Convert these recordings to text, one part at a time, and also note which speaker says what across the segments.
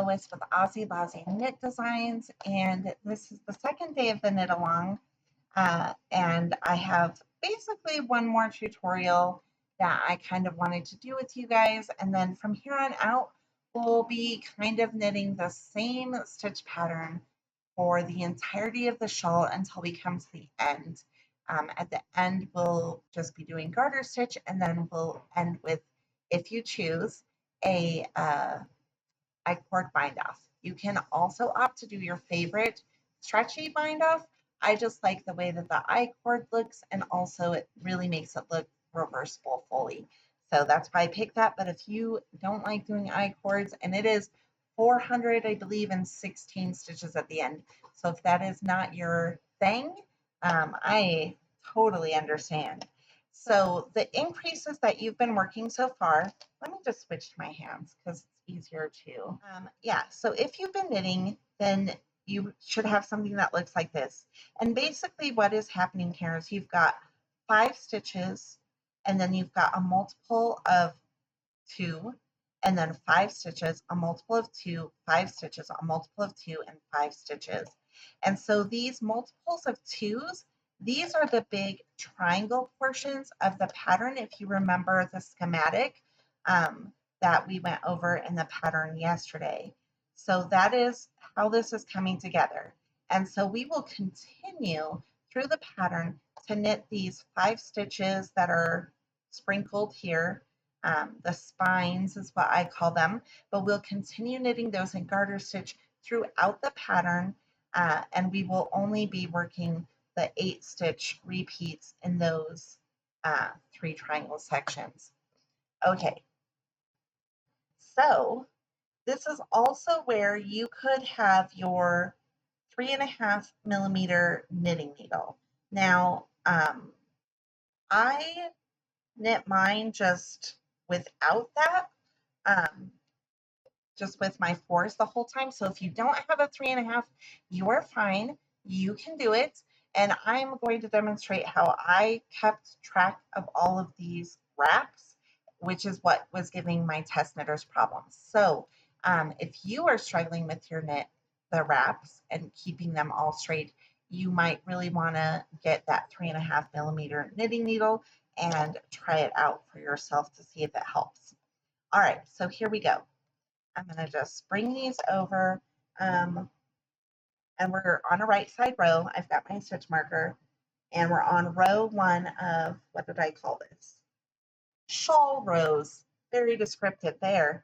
Speaker 1: Lois with Aussie Lozzie Knit Designs, and this is the second day of the knit along. And I have basically one more tutorial that I kind of wanted to do with you guys, and then from here on out, we'll be kind of knitting the same stitch pattern for the entirety of the shawl until we come to the end. At the end, we'll just be doing garter stitch, and then we'll end with, if you choose, a I-cord bind off. You can also opt to do your favorite stretchy bind off. I just like the way that the I-cord looks, and also it really makes it look reversible fully. So that's why I picked that. But if you don't like doing I-cords, and it is 400, I believe, and 16 stitches at the end. So if that is not your thing, I totally understand. So the increases that you've been working so far, let me just switch to my hands because it's easier to. Yeah, so if you've been knitting, then you should have something that looks like this. And basically what is happening here is you've got 5 stitches, and then you've got a multiple of 2, and then 5 stitches, a multiple of 2, 5 stitches, a multiple of 2, and 5 stitches. And so these multiples of 2s, these are the big triangle portions of the pattern, if you remember the schematic that we went over in the pattern yesterday. So that is how this is coming together. And so we will continue through the pattern to knit these 5 stitches that are sprinkled here. The spines is what I call them, but we'll continue knitting those in garter stitch throughout the pattern, and we will only be working the 8 stitch repeats in those 3 triangle sections. Okay, so this is also where you could have your 3.5 millimeter knitting needle. Now, I knit mine just without that, just with my 4s the whole time. So if you don't have a 3.5, you are fine. You can do it. And I'm going to demonstrate how I kept track of all of these wraps, which is what was giving my test knitters problems. So if you are struggling with your knit, the wraps, and keeping them all straight, you might really want to get that 3.5 millimeter knitting needle and try it out for yourself to see if it helps. All right, so here we go. I'm going to just bring these over, and we're on a right side row. I've got my stitch marker, and we're on row 1 of, what did I call this? Shawl rows. Very descriptive there.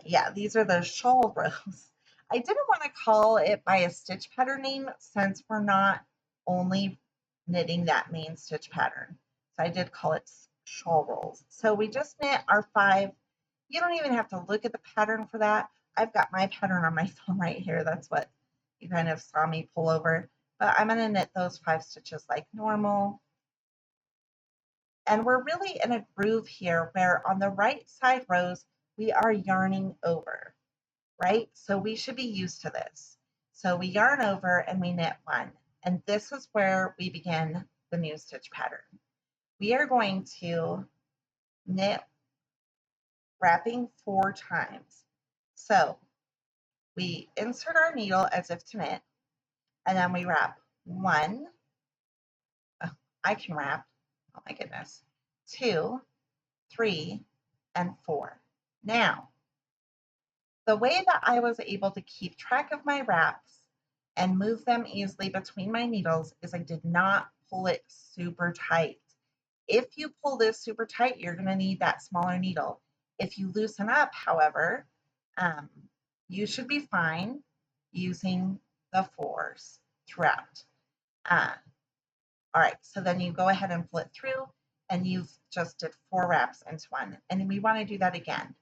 Speaker 1: Yeah, these are the shawl rows. I didn't want to call it by a stitch pattern name since we're not only knitting that main stitch pattern. So I did call it shawl rolls. So we just knit our 5. You don't even have to look at the pattern for that. I've got my pattern on my phone right here. That's what you kind of saw me pull over. But I'm going to knit those 5 stitches like normal. And we're really in a groove here where on the right side rows, we are yarning over, right? So we should be used to this. So we yarn over and we knit 1. And this is where we begin the new stitch pattern. We are going to knit wrapping 4 times. So we insert our needle as if to knit, and then we wrap 1. Oh, I can wrap, oh my goodness, 2, 3, and 4. Now, the way that I was able to keep track of my wraps and move them easily between my needles is I did not pull it super tight. If you pull this super tight, you're going to need that smaller needle. If you loosen up, however, you should be fine using the 4s throughout. All right, so then you go ahead and pull it through, and you've just did 4 wraps into 1. And we want to do that again.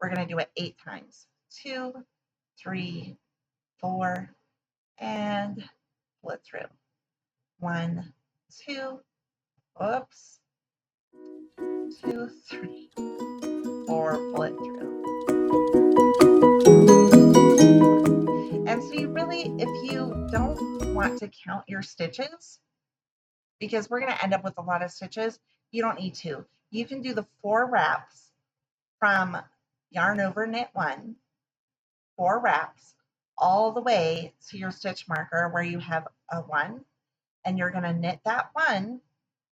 Speaker 1: We're going to do it 8 times. 2, 3, 4, and pull it through. 1, 2, oops, 2, 3, 4, pull it through. And so you really, if you don't want to count your stitches, because we're going to end up with a lot of stitches, you don't need to. You can do the 4 wraps from yarn over knit 1, 4 wraps all the way to your stitch marker where you have a 1, and you're going to knit that 1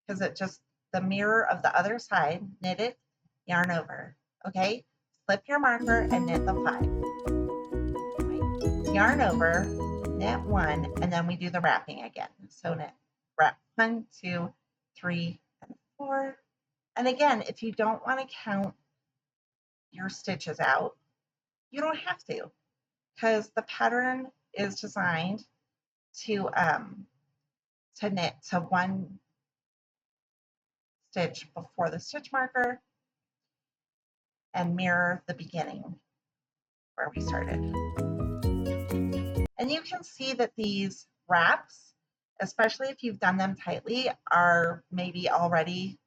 Speaker 1: because it just the mirror of the other side, knit it, yarn over. Okay, flip your marker and knit the 5. Right. Yarn over, knit 1, and then we do the wrapping again. So knit, wrap 1, 2, 3, and 4. And again, if you don't want to count your stitches out, you don't have to, because the pattern is designed to knit to 1 stitch before the stitch marker and mirror the beginning where we started. And you can see that these wraps, especially if you've done them tightly, are maybe already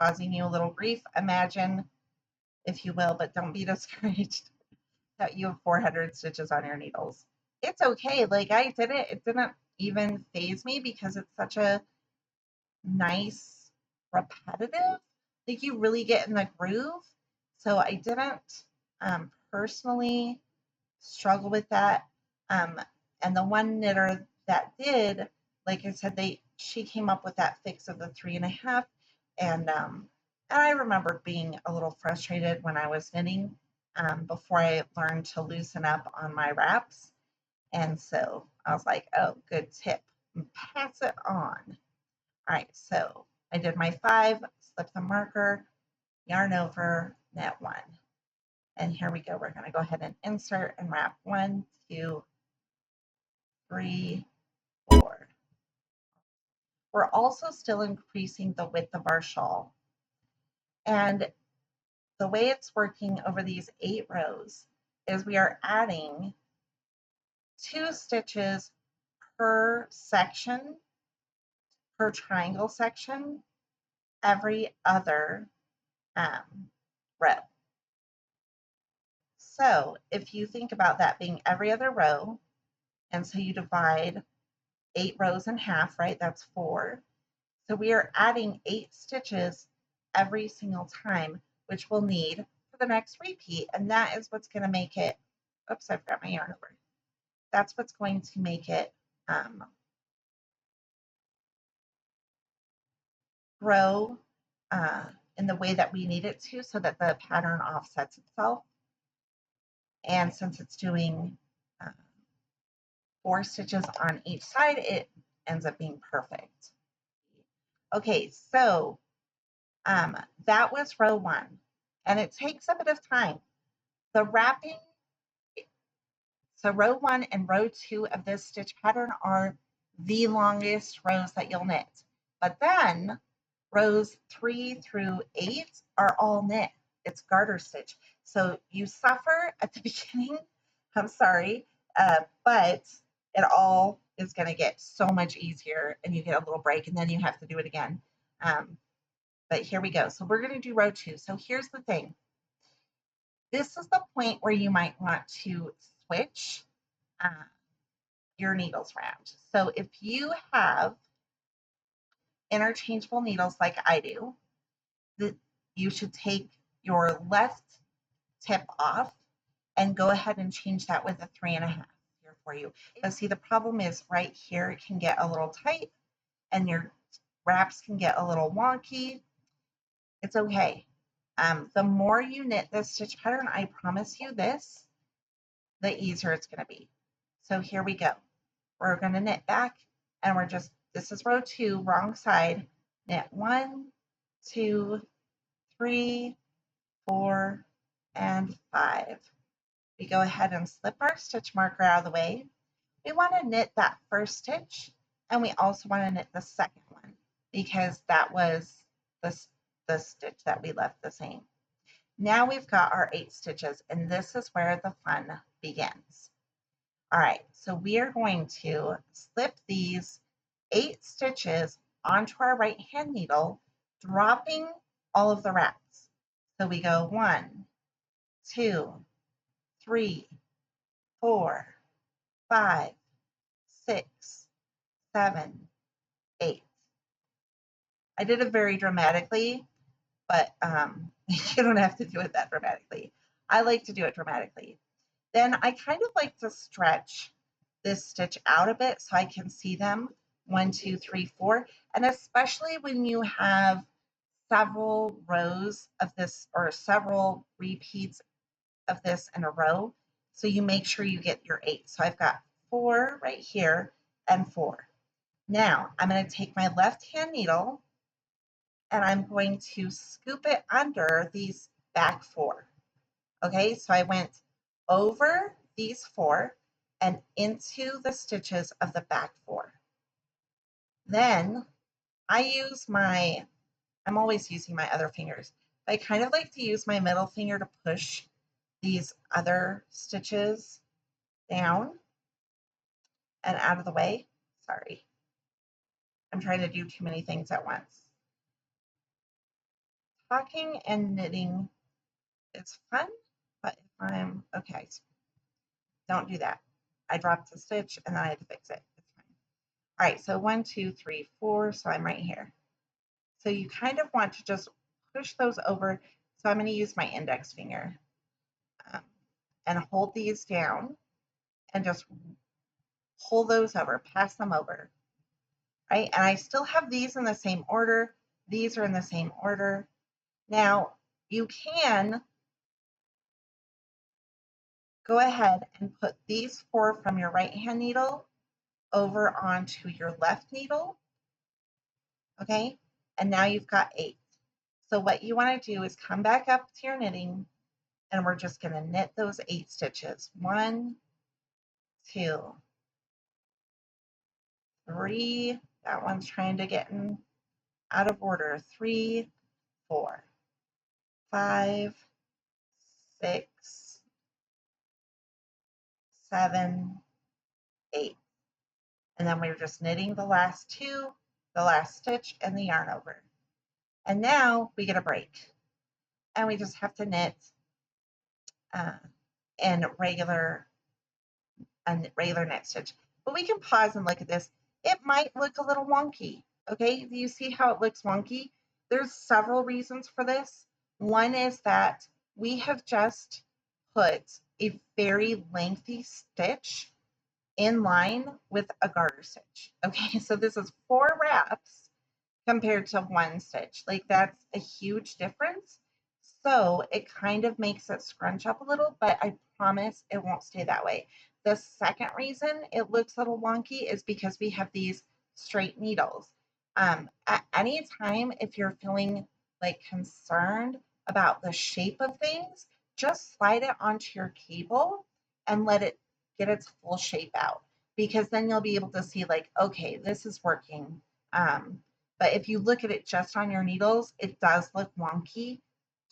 Speaker 1: causing you a little grief. Imagine, if you will, but don't be discouraged that you have 400 stitches on your needles. It's okay. Like, I did it. It didn't even phase me because it's such a nice repetitive. Like, you really get in the groove. So I didn't personally struggle with that. And the one knitter that did, like I said, she came up with that fix of the 3.5. And I remember being a little frustrated when I was knitting before I learned to loosen up on my wraps. And so I was like, oh, good tip. Pass it on. All right, so I did my 5, slip the marker, yarn over, knit 1. And here we go. We're going to go ahead and insert and wrap 1, 2, 3, 4. We're also still increasing the width of our shawl. And the way it's working over these 8 rows is we are adding 2 stitches per section, per triangle section, every other row. So if you think about that being every other row, and so you divide 8 rows in half, right? That's 4. So we are adding 8 stitches every single time, which we'll need for the next repeat. And that is what's going to make it, oops, I forgot my yarn over. That's what's going to make it grow in the way that we need it to, so that the pattern offsets itself. And since it's doing 4 stitches on each side, it ends up being perfect. Okay, so that was row 1, and it takes a bit of time. The wrapping, so row 1 and row 2 of this stitch pattern are the longest rows that you'll knit. But then rows 3 through 8 are all knit. It's garter stitch. So you suffer at the beginning, I'm sorry, but it all is going to get so much easier, and you get a little break, and then you have to do it again. But here we go. So we're going to do row 2. So here's the thing. This is the point where you might want to switch your needles around. So if you have interchangeable needles like I do, you should take your left tip off and go ahead and change that with a 3.5 here for you. But see, the problem is right here, it can get a little tight and your wraps can get a little wonky. It's okay. The more you knit this stitch pattern, I promise you this, the easier it's going to be. So here we go. We're going to knit back, and this is row 2, wrong side. Knit 1, 2, 3, 4, and 5. We go ahead and slip our stitch marker out of the way. We want to knit that first stitch, and we also want to knit the second one because that was the stitch that we left the same. Now we've got our 8 stitches, and this is where the fun begins. All right, so we are going to slip these 8 stitches onto our right hand needle, dropping all of the wraps. So we go 1, 2, 3, 4, 5, 6, 7, 8. I did it very dramatically, but you don't have to do it that dramatically. I like to do it dramatically. Then I kind of like to stretch this stitch out a bit so I can see them. 1, 2, 3, 4. And especially when you have several rows of this or several repeats of this in a row. So you make sure you get your 8. So I've got 4 right here and 4. Now I'm going to take my left hand needle and I'm going to scoop it under these back 4. Okay, so I went over these 4 and into the stitches of the back 4. Then I'm always using my other fingers. I kind of like to use my middle finger to push these other stitches down and out of the way. Sorry, I'm trying to do too many things at once. Talking and knitting is fun, but if I'm, okay, don't do that. I dropped the stitch and then I had to fix it. It's fine. All right, so 1, 2, 3, 4, so I'm right here. So you kind of want to just push those over. So I'm going to use my index finger and hold these down and just pull those over, pass them over, right? And I still have these in the same order. These are in the same order. Now, you can go ahead and put these 4 from your right hand needle over onto your left needle, okay? And now you've got 8. So what you want to do is come back up to your knitting and we're just going to knit those 8 stitches. 1, 2, 3. That one's trying to get in out of order. 3, 4, 5, 6, 7, 8. And then we're just knitting the last 2, the last stitch, and the yarn over. And now we get a break. And we just have to knit in regular knit stitch. But we can pause and look at this. It might look a little wonky. Okay, do you see how it looks wonky? There's several reasons for this. One is that we have just put a very lengthy stitch in line with a garter stitch. Okay, so this is 4 wraps compared to 1 stitch. Like that's a huge difference. So it kind of makes it scrunch up a little, but I promise it won't stay that way. The second reason it looks a little wonky is because we have these straight needles. At any time, if you're feeling like concerned about the shape of things, just slide it onto your cable and let it get its full shape out, because then you'll be able to see like, okay, this is working. But if you look at it just on your needles, it does look wonky.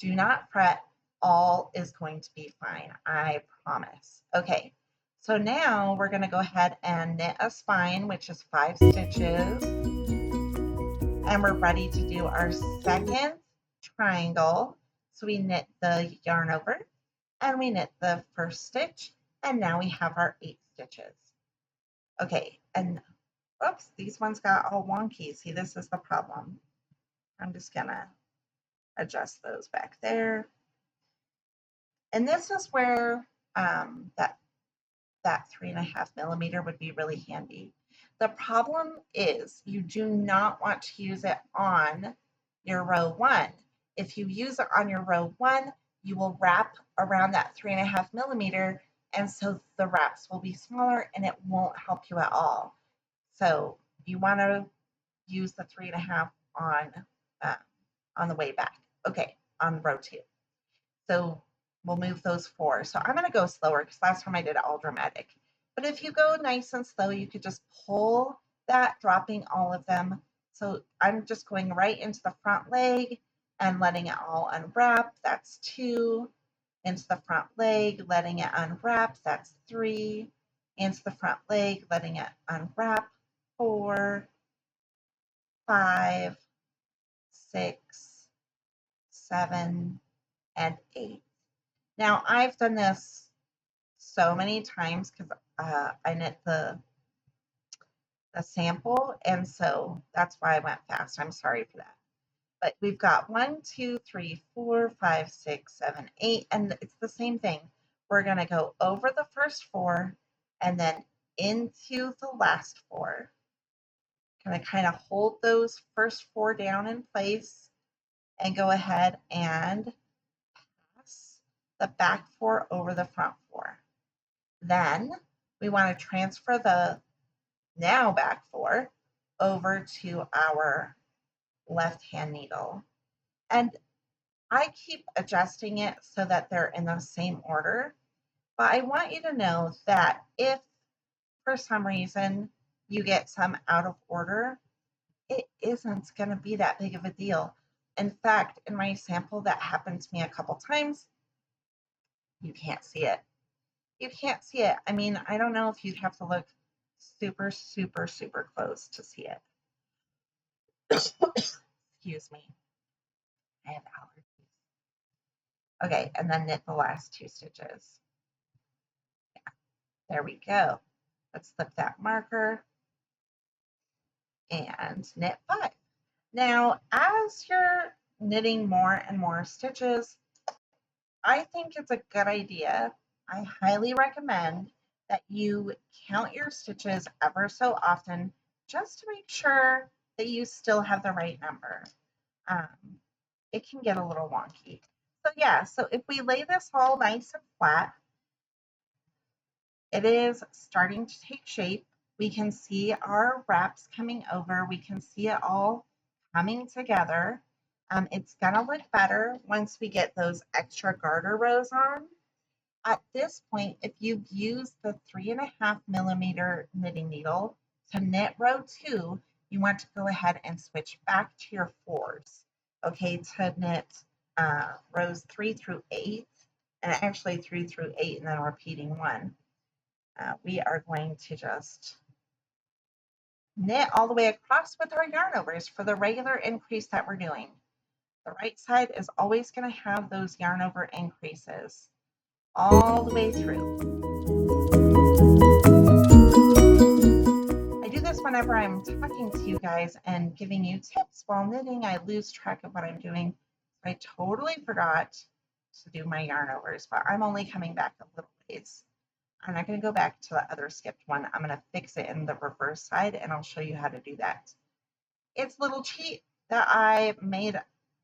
Speaker 1: Do not fret. All is going to be fine. I promise. Okay, so now we're going to go ahead and knit a spine, which is 5 stitches. And we're ready to do our second triangle. So we knit the yarn over and we knit the first stitch. And now we have our 8 stitches. Okay, and oops, these ones got all wonky. See, this is the problem. I'm just gonna adjust those back there. And this is where that 3.5 millimeter would be really handy. The problem is you do not want to use it on your row 1. If you use it on your row 1, you will wrap around that 3.5 millimeter, and so the wraps will be smaller and it won't help you at all. So you want to use the 3.5 on the way back. Okay, on row 2. So we'll move those 4. So I'm going to go slower because last time I did it all dramatic. But if you go nice and slow, you could just pull that, dropping all of them. So I'm just going right into the front leg and letting it all unwrap. That's 2. Into the front leg, letting it unwrap. That's 3. Into the front leg, letting it unwrap. 4, 5, 6, 7, and 8. Now I've done this so many times because I knit the sample, and so that's why I went fast. I'm sorry for that. But we've got 1, 2, 3, 4, 5, 6, 7, 8, and it's the same thing. we're going to go over the first 4 and then into the last 4. Going to kind of hold those first 4 down in place and go ahead and pass the back 4 over the front 4. Then we want to transfer the now back 4 over to our left hand needle. And I keep adjusting it so that they're in the same order. But I want you to know that if for some reason you get some out of order, it isn't going to be that big of a deal. In fact, in my sample, that happened to me a couple times. You can't see it. You can't see it. I mean, I don't know if you'd have to look super, super, super close to see it. Excuse me. I have allergies. Okay, and then knit the last 2 stitches. Yeah, there we go. Let's flip that marker and knit 5. Now, as you're knitting more and more stitches, I think it's a good idea. I highly recommend that you count your stitches ever so often just to make sure that you still have the right number. It can get a little wonky. So yeah, so if we lay this all nice and flat, it is starting to take shape. We can see our wraps coming over. We can see it all coming together. It's gonna look better once we get those extra garter rows on. At this point, if you've used the 3.5mm knitting needle to knit row 2, you want to go ahead and switch back to your 4s, okay, to knit rows 3 through 8, and actually 3 through 8 and then repeating 1. We are going to just knit all the way across with our yarn overs for the regular increase that we're doing. The right side is always going to have those yarn over increases all the way through. I do this whenever I'm talking to you guys and giving you tips while knitting. I lose track of what I'm doing. I totally forgot to do my yarn overs, but I'm only coming back a little ways. I'm not going to go back to the other skipped one. I'm going to fix it in the reverse side and I'll show you how to do that. It's a little cheat that I made,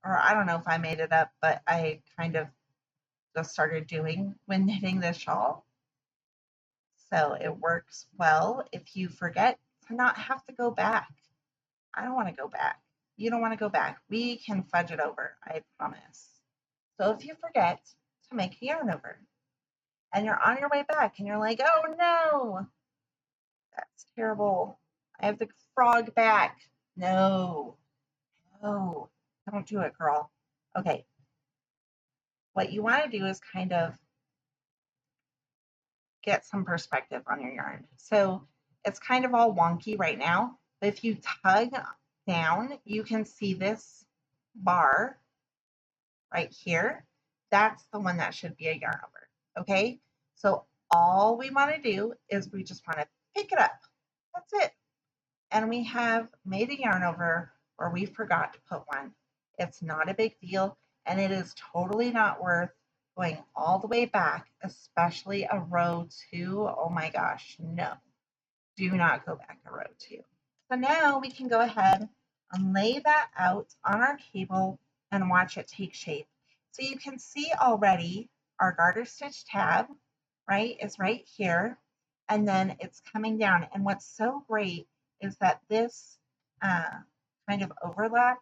Speaker 1: or I don't know if I made it up, but I kind of just started doing when knitting this shawl. So it works well if you forget to not have to go back. I don't want to go back. You don't want to go back. We can fudge it over, I promise. So if you forget to make a yarn over and you're on your way back and you're like, oh no, that's terrible. I have to frog back. No, no, don't do it, girl. Okay. What you want to do is kind of get some perspective on your yarn. So it's kind of all wonky right now, but if you tug down, you can see this bar right here. That's the one that should be a yarn over. Okay. So all we want to do is we just want to pick it up. That's it. And we have made a yarn over where we forgot to put one. It's not a big deal, and it is totally not worth going all the way back, especially a row 2. Oh my gosh, no. Do not go back a row 2. So now we can go ahead and lay that out on our cable and watch it take shape. So you can see already our garter stitch tab, right, is right here. And then it's coming down. And what's so great is that this kind of overlap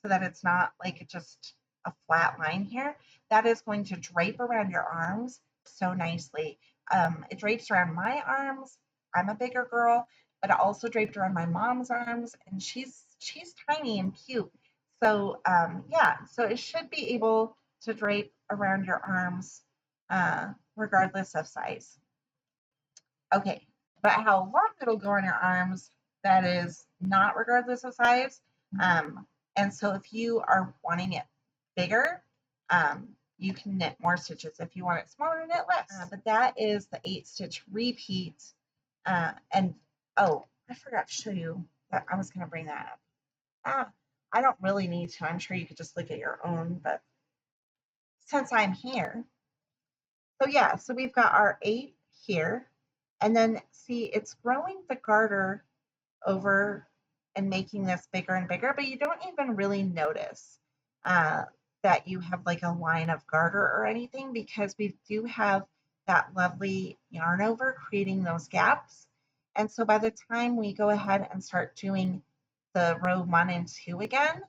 Speaker 1: so that it's not like just a flat line here, that is going to drape around your arms so nicely. It drapes around my arms. I'm a bigger girl, but it also draped around my mom's arms, and she's tiny and cute. So yeah, so it should be able to drape around your arms regardless of size. Okay, but how long it'll go on your arms, that is not regardless of size. And so if you are wanting it bigger, you can knit more stitches. If you want it smaller, knit less. But that is the 8-stitch repeat. And oh, I forgot to show you that I was going to bring that up. I don't really need to. I'm sure you could just look at your own, but since I'm here, So yeah, so we've got our 8 here, and then see it's growing the garter over and making this bigger and bigger, but you don't even really notice uh, that you have like a line of garter or anything because we do have that lovely yarn over creating those gaps. And so by the time we go ahead and start doing the row 1 and 2 again,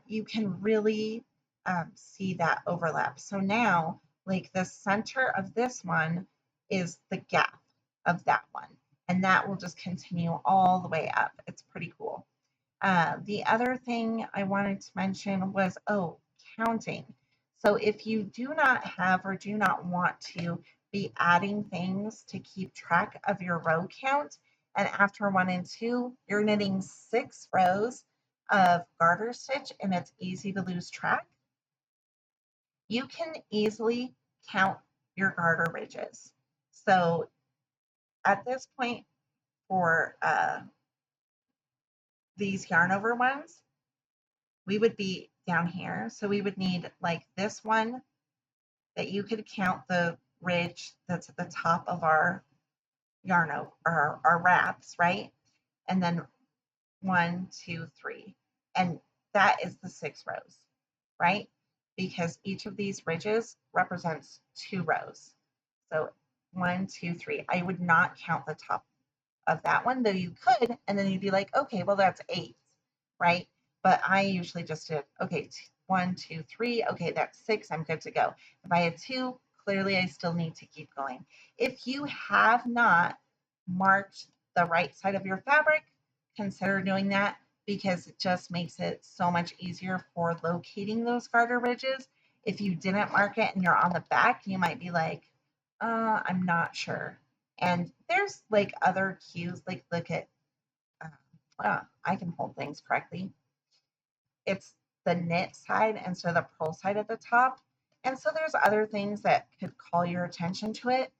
Speaker 1: you can really see that overlap. So now, like the center of this one is the gap of that one, and that will just continue all the way up. It's pretty cool. The other thing I wanted to mention was, oh, counting. So if you do not have or do not want to be adding things to keep track of your row count, and after 1 and 2, you're knitting 6 rows of garter stitch and it's easy to lose track, you can easily count your garter ridges. So at this point for these yarn over ones, we would be down here. So we would need like this one that you could count the ridge that's at the top of our yarn over our wraps, right? And then 1, 2, 3. And that is the 6 rows, right? Because each of these ridges represents 2 rows. So 1, 2, 3. I would not count the top of that one, though you could, and then you'd be like, okay, well, that's 8, right? But I usually just did, okay, 1, 2, 3. Okay, that's 6. I'm good to go. If I had 2, clearly I still need to keep going. If you have not marked the right side of your fabric, consider doing that because it just makes it so much easier for locating those garter ridges. If you didn't mark it and you're on the back, you might be like, I'm not sure. And there's like other cues, like look at, I can hold things correctly. It's the knit side instead of the purl side at the top. And so there's other things that could call your attention to it.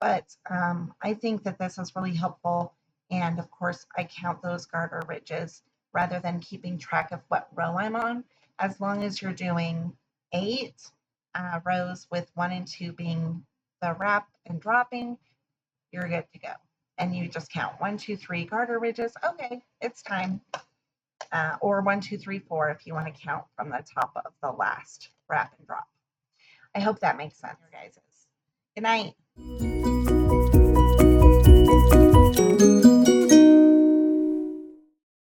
Speaker 1: But I think that this is really helpful. And of course, I count those garter ridges rather than keeping track of what row I'm on. As long as you're doing 8 rows with 1 and 2 being the wrap and dropping, you're good to go. And you just count 1, 2, 3 garter ridges. Okay, it's time. Or 1, 2, 3, 4 if you want to count from the top of the last wrap and drop. I hope that makes sense, guys. Good night.